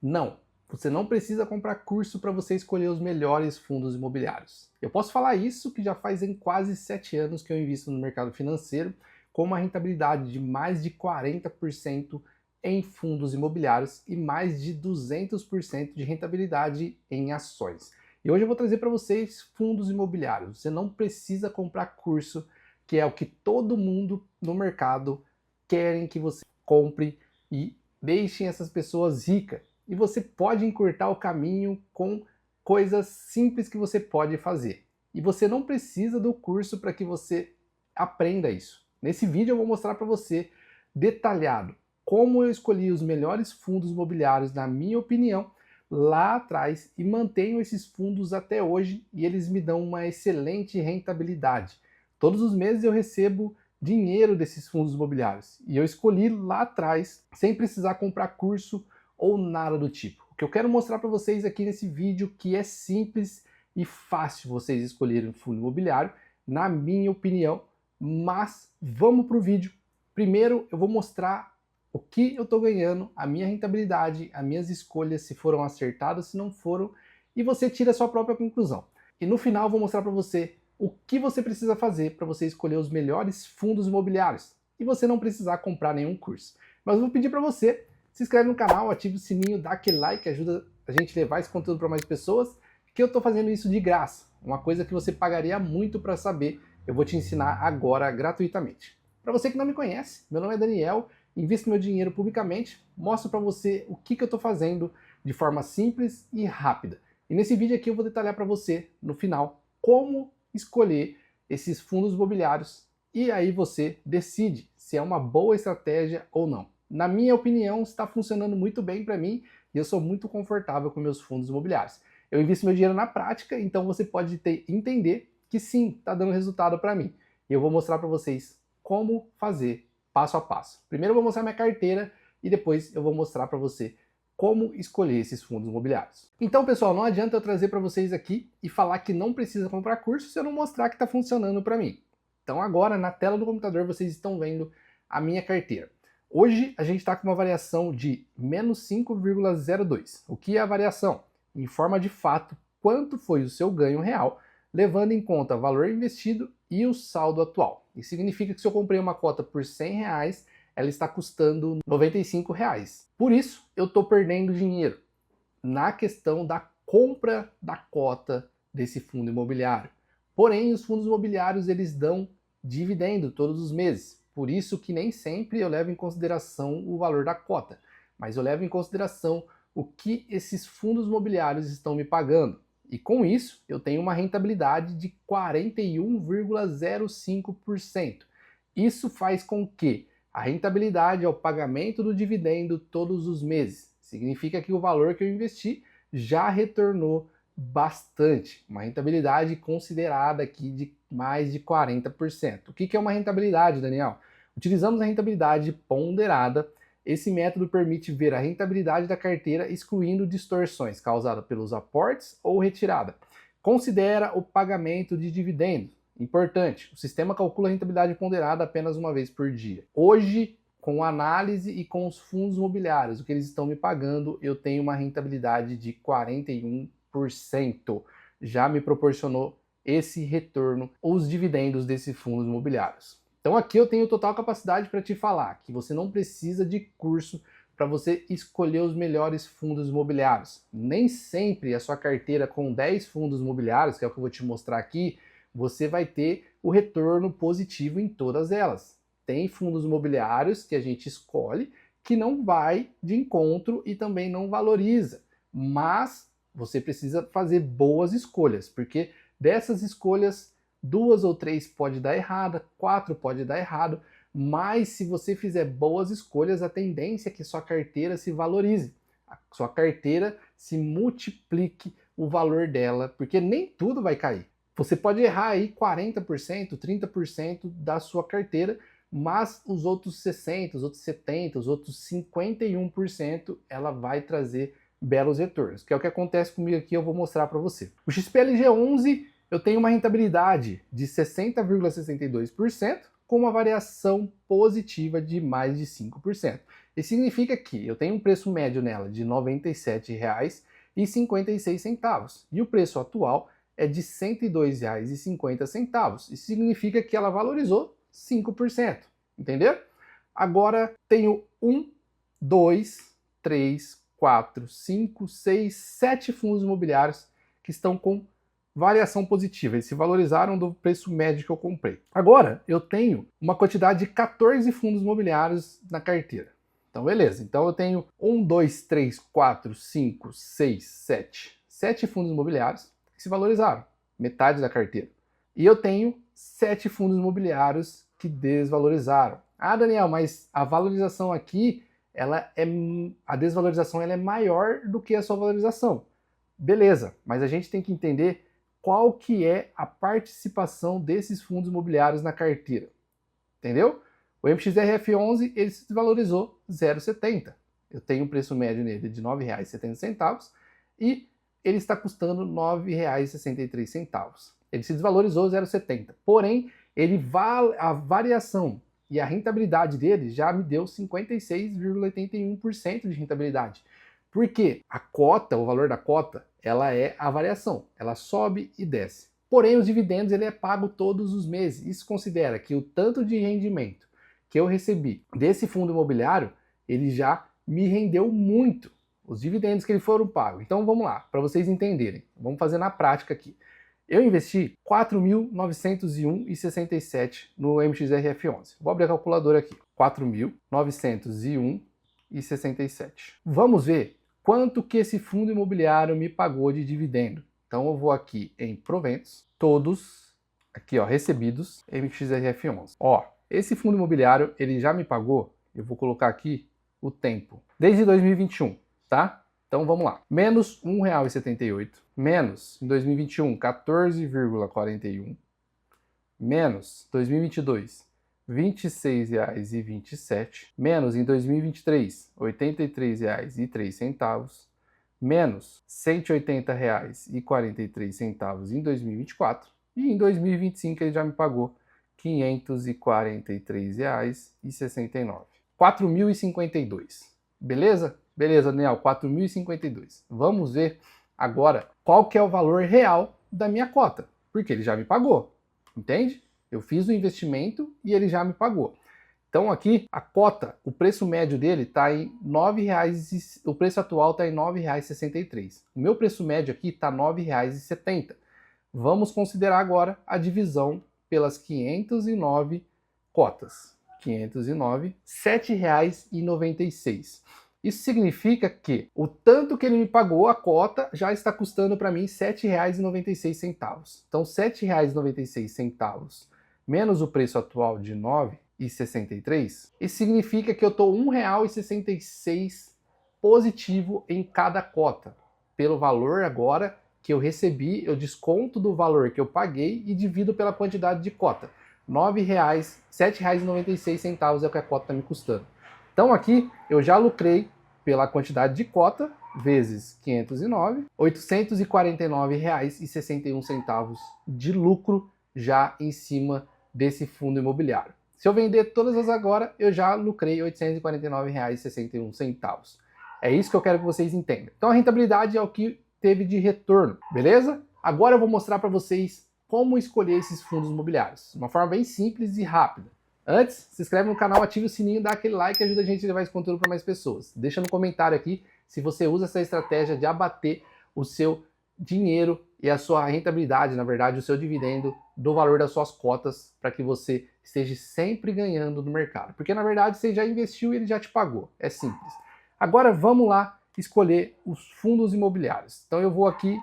Não, você não precisa comprar curso para você escolher os melhores fundos imobiliários. Eu posso falar isso que já fazem quase 7 anos que eu invisto no mercado financeiro com uma rentabilidade de mais de 40% em fundos imobiliários e mais de 200% de rentabilidade em ações. E hoje eu vou trazer para vocês fundos imobiliários. Você não precisa comprar curso, que é o que todo mundo no mercado querem que você compre e deixem essas pessoas ricas. E você pode encurtar o caminho com coisas simples que você pode fazer. E você não precisa do curso para que você aprenda isso. Nesse vídeo eu vou mostrar para você detalhado como eu escolhi os melhores fundos imobiliários, na minha opinião, lá atrás e mantenho esses fundos até hoje e eles me dão uma excelente rentabilidade. Todos os meses eu recebo dinheiro desses fundos imobiliários e eu escolhi lá atrás sem precisar comprar curso ou nada do tipo. O que eu quero mostrar para vocês aqui nesse vídeo que é simples e fácil vocês escolherem um fundo imobiliário, na minha opinião, mas vamos para o vídeo. Primeiro eu vou mostrar o que eu estou ganhando, a minha rentabilidade, as minhas escolhas, se foram acertadas, se não foram, e você tira a sua própria conclusão. E no final eu vou mostrar para você o que você precisa fazer para você escolher os melhores fundos imobiliários e você não precisar comprar nenhum curso. Mas eu vou pedir para você se inscreve no canal, ative o sininho, dá aquele like, ajuda a gente a levar esse conteúdo para mais pessoas, que eu estou fazendo isso de graça. Uma coisa que você pagaria muito para saber, eu vou te ensinar agora gratuitamente. Para você que não me conhece, meu nome é Daniel, invisto meu dinheiro publicamente, mostro para você o que eu estou fazendo de forma simples e rápida. E nesse vídeo aqui eu vou detalhar para você, no final, como escolher esses fundos imobiliários e aí você decide se é uma boa estratégia ou não. Na minha opinião, está funcionando muito bem para mim e eu sou muito confortável com meus fundos imobiliários. Eu invisto meu dinheiro na prática, então você pode entender que sim, está dando resultado para mim. E eu vou mostrar para vocês como fazer passo a passo. Primeiro eu vou mostrar minha carteira e depois eu vou mostrar para você como escolher esses fundos imobiliários. Então, pessoal, não adianta eu trazer para vocês aqui e falar que não precisa comprar curso se eu não mostrar que está funcionando para mim. Então agora, na tela do computador, vocês estão vendo a minha carteira. Hoje a gente está com uma variação de menos 5,02. O que é a variação? Informa de fato quanto foi o seu ganho real, levando em conta o valor investido e o saldo atual. Isso significa que se eu comprei uma cota por R$100, ela está custando R$95. Por isso, eu estou perdendo dinheiro na questão da compra da cota desse fundo imobiliário. Porém, os fundos imobiliários eles dão dividendo todos os meses. Por isso que nem sempre eu levo em consideração o valor da cota, mas eu levo em consideração o que esses fundos imobiliários estão me pagando. E com isso, eu tenho uma rentabilidade de 41,05%. Isso faz com que a rentabilidade é o pagamento do dividendo todos os meses. Significa que o valor que eu investi já retornou bastante. Uma rentabilidade considerada aqui de mais de 40%. O que é uma rentabilidade, Daniel? Utilizamos a rentabilidade ponderada. Esse método permite ver a rentabilidade da carteira excluindo distorções causadas pelos aportes ou retirada. Considera o pagamento de dividendos. Importante, o sistema calcula a rentabilidade ponderada apenas uma vez por dia. Hoje, com análise e com os fundos imobiliários, o que eles estão me pagando, eu tenho uma rentabilidade de 41%. Já me proporcionou esse retorno, os dividendos desses fundos imobiliários. Então aqui eu tenho total capacidade para te falar que você não precisa de curso para você escolher os melhores fundos imobiliários. Nem sempre a sua carteira com 10 fundos imobiliários, que é o que eu vou te mostrar aqui, você vai ter o retorno positivo em todas elas. Tem fundos imobiliários que a gente escolhe que não vai de encontro e também não valoriza, mas você precisa fazer boas escolhas, porque dessas escolhas, 2 ou 3 pode dar errada, 4 pode dar errado, mas se você fizer boas escolhas, a tendência é que sua carteira se valorize, a sua carteira se multiplique o valor dela, porque nem tudo vai cair. Você pode errar aí 40%, 30% da sua carteira, mas os outros 60%, os outros 70%, os outros 51% ela vai trazer belos retornos, que é o que acontece comigo aqui, eu vou mostrar para você. O XPLG11 eu tenho uma rentabilidade de 60,62% com uma variação positiva de mais de 5%. Isso significa que eu tenho um preço médio nela de R$ 97,56 e o preço atual é de R$ 102,50. Isso significa que ela valorizou 5%, entendeu? Agora tenho 1, 2, 3, 4, 5, 6, 7 fundos imobiliários que estão com variação positiva, eles se valorizaram do preço médio que eu comprei. Agora, eu tenho uma quantidade de 14 fundos imobiliários na carteira. Então, beleza. Então, eu tenho 1, 2, 3, 4, 5, 6, 7. 7 fundos imobiliários que se valorizaram, metade da carteira. E eu tenho 7 fundos imobiliários que desvalorizaram. Ah, Daniel, mas a valorização aqui, a desvalorização ela é maior do que a sua valorização. Beleza, mas a gente tem que entender qual que é a participação desses fundos imobiliários na carteira, entendeu? O MXRF11 ele se desvalorizou 0,70. Eu tenho um preço médio nele de R$ 9,70 e ele está custando R$ 9,63. Ele se desvalorizou 0,70. Porém, a variação e a rentabilidade dele já me deu 56,81% de rentabilidade. Por quê? A cota, o valor da cota, ela é a variação, ela sobe e desce. Porém, os dividendos ele é pago todos os meses. Isso considera que o tanto de rendimento que eu recebi desse fundo imobiliário, ele já me rendeu muito. Os dividendos que eles foram pagos. Então vamos lá, para vocês entenderem. Vamos fazer na prática aqui. Eu investi R$ 4.901,67 no MXRF11. Vou abrir a calculadora aqui. R$ 4.901,67. Vamos ver quanto que esse fundo imobiliário me pagou de dividendo. Então eu vou aqui em proventos, todos, aqui ó, recebidos, MXRF11. Ó, esse fundo imobiliário, ele já me pagou, eu vou colocar aqui o tempo, desde 2021, tá? Então vamos lá, menos R$ 1,78, menos em 2021, 14,41, menos 2022, R$ 26,27, menos em 2023, R$ 83,03, menos R$ 180,43 em 2024 e em 2025 ele já me pagou R$ 543,69. 4.052. Beleza? Beleza, Daniel, 4.052. Vamos ver agora qual que é o valor real da minha cota, porque ele já me pagou, entende? Eu fiz o investimento e ele já me pagou. Então aqui a cota, o preço médio dele está em R$ 9,00, o preço atual está em R$ 9,63. O meu preço médio aqui está R$ 9,70. Vamos considerar agora a divisão pelas 509 cotas. 509, R$ 7,96. Isso significa que o tanto que ele me pagou, a cota, já está custando para mim R$ 7,96. Então, R$ 7,96 menos o preço atual de R$ 9,63, isso significa que eu estou R$ 1,66 positivo em cada cota. Pelo valor agora que eu recebi, eu desconto do valor que eu paguei e divido pela quantidade de cota. R$ 7,96 é o que a cota está me custando. Então aqui eu já lucrei pela quantidade de cota, vezes 509, R$ 849,61 de lucro já em cima desse fundo imobiliário. Se eu vender todas as agora, eu já lucrei R$ 849,61. É isso que eu quero que vocês entendam. Então a rentabilidade é o que teve de retorno, beleza? Agora eu vou mostrar para vocês como escolher esses fundos imobiliários, de uma forma bem simples e rápida. Antes, se inscreve no canal, ativa o sininho, dá aquele like que ajuda a gente a levar esse conteúdo para mais pessoas. Deixa no comentário aqui se você usa essa estratégia de abater o seu dinheiro e a sua rentabilidade, na verdade, o seu dividendo do valor das suas cotas para que você esteja sempre ganhando no mercado. Porque, na verdade, você já investiu e ele já te pagou. É simples. Agora, vamos lá escolher os fundos imobiliários. Então, eu vou aqui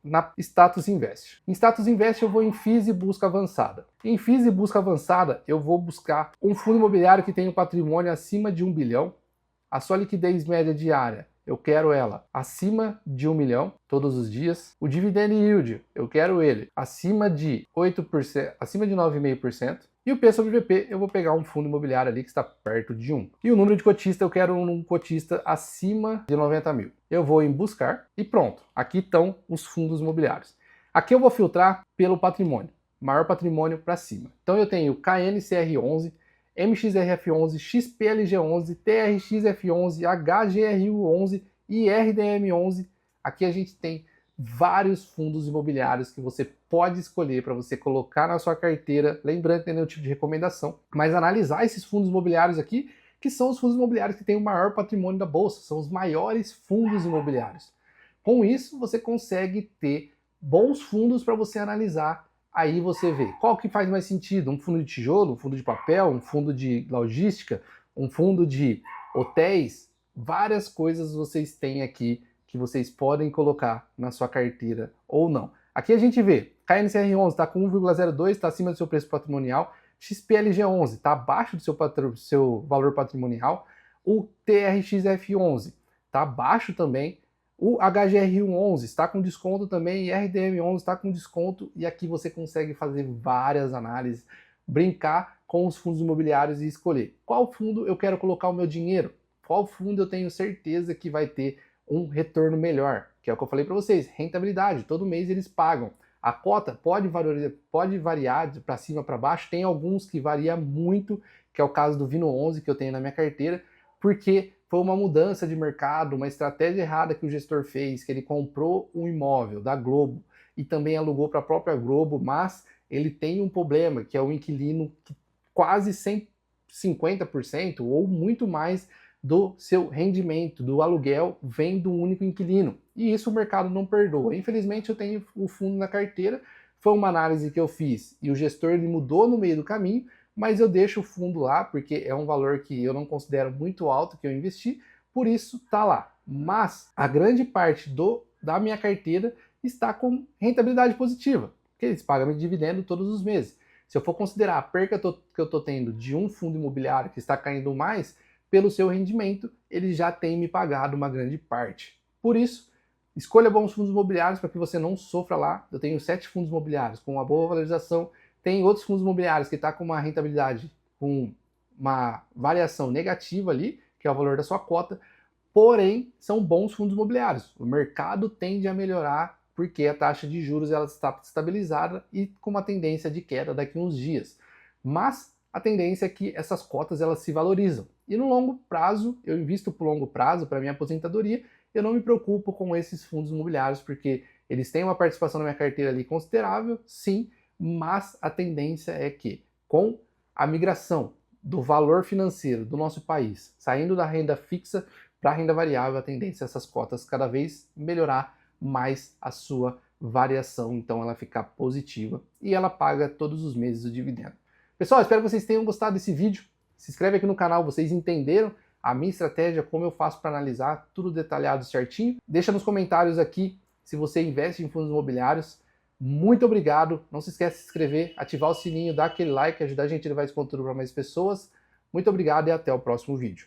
na Status Invest. Em Status Invest eu vou em FIIs e busca avançada. Em FIIs e busca avançada eu vou buscar um fundo imobiliário que tenha um patrimônio acima de 1 bilhão. A sua liquidez média diária, eu quero ela acima de 1 milhão todos os dias. O dividend yield, eu quero ele acima de 8%, acima de 9,5%. E o P sobre VP, eu vou pegar um fundo imobiliário ali que está perto de 1. E o número de cotista, eu quero um cotista acima de 90 mil. Eu vou em buscar e pronto. Aqui estão os fundos imobiliários. Aqui eu vou filtrar pelo patrimônio. Maior patrimônio para cima. Então eu tenho KNCR11, MXRF11, XPLG11, TRXF11, HGRU11 e RDM11. Aqui a gente tem vários fundos imobiliários que você pode escolher para você colocar na sua carteira, lembrando que tem nenhum tipo de recomendação, mas analisar esses fundos imobiliários aqui, que são os fundos imobiliários que têm o maior patrimônio da bolsa, são os maiores fundos imobiliários. Com isso, você consegue ter bons fundos para você analisar. Aí você vê qual que faz mais sentido, um fundo de tijolo, um fundo de papel, um fundo de logística, um fundo de hotéis, várias coisas vocês têm aqui que vocês podem colocar na sua carteira ou não. Aqui a gente vê, KNCR11 está com 1,02, está acima do seu preço patrimonial, XPLG11 está abaixo do seu valor patrimonial, o TRXF11 está abaixo também, o HGR11 está com desconto também, e RDM11 está com desconto, e aqui você consegue fazer várias análises, brincar com os fundos imobiliários e escolher qual fundo eu quero colocar o meu dinheiro, qual fundo eu tenho certeza que vai ter um retorno melhor, que é o que eu falei para vocês, rentabilidade, todo mês eles pagam. A cota pode variar para cima para baixo, tem alguns que varia muito, que é o caso do Vino 11 que eu tenho na minha carteira, porque foi uma mudança de mercado, uma estratégia errada que o gestor fez, que ele comprou um imóvel da Globo e também alugou para a própria Globo, mas ele tem um problema, que é o inquilino que quase 50% ou muito mais do seu rendimento, do aluguel, vem do único inquilino. E isso o mercado não perdoa. Infelizmente eu tenho o fundo na carteira, foi uma análise que eu fiz e o gestor ele mudou no meio do caminho, mas eu deixo o fundo lá porque é um valor que eu não considero muito alto que eu investi, por isso tá lá. Mas a grande parte da minha carteira está com rentabilidade positiva, porque eles pagam dividendo todos os meses. Se eu for considerar a perca que eu estou tendo de um fundo imobiliário que está caindo mais, pelo seu rendimento, ele já tem me pagado uma grande parte. Por isso, escolha bons fundos imobiliários para que você não sofra lá. Eu tenho 7 fundos imobiliários com uma boa valorização. Tem outros fundos imobiliários que estão com uma rentabilidade, com uma variação negativa ali, que é o valor da sua cota. Porém, são bons fundos imobiliários. O mercado tende a melhorar porque a taxa de juros ela está estabilizada e com uma tendência de queda daqui a uns dias. Mas a tendência é que essas cotas elas se valorizam. E no longo prazo, eu invisto por longo prazo para minha aposentadoria, eu não me preocupo com esses fundos imobiliários, porque eles têm uma participação na minha carteira ali considerável, sim, mas a tendência é que, com a migração do valor financeiro do nosso país, saindo da renda fixa para a renda variável, a tendência é essas cotas cada vez melhorar mais a sua variação, então ela ficar positiva e ela paga todos os meses o dividendo. Pessoal, espero que vocês tenham gostado desse vídeo. Se inscreve aqui no canal, vocês entenderam a minha estratégia, como eu faço para analisar, tudo detalhado certinho. Deixa nos comentários aqui se você investe em fundos imobiliários. Muito obrigado. Não se esqueça de se inscrever, ativar o sininho, dar aquele like, ajudar a gente a levar esse conteúdo para mais pessoas. Muito obrigado e até o próximo vídeo.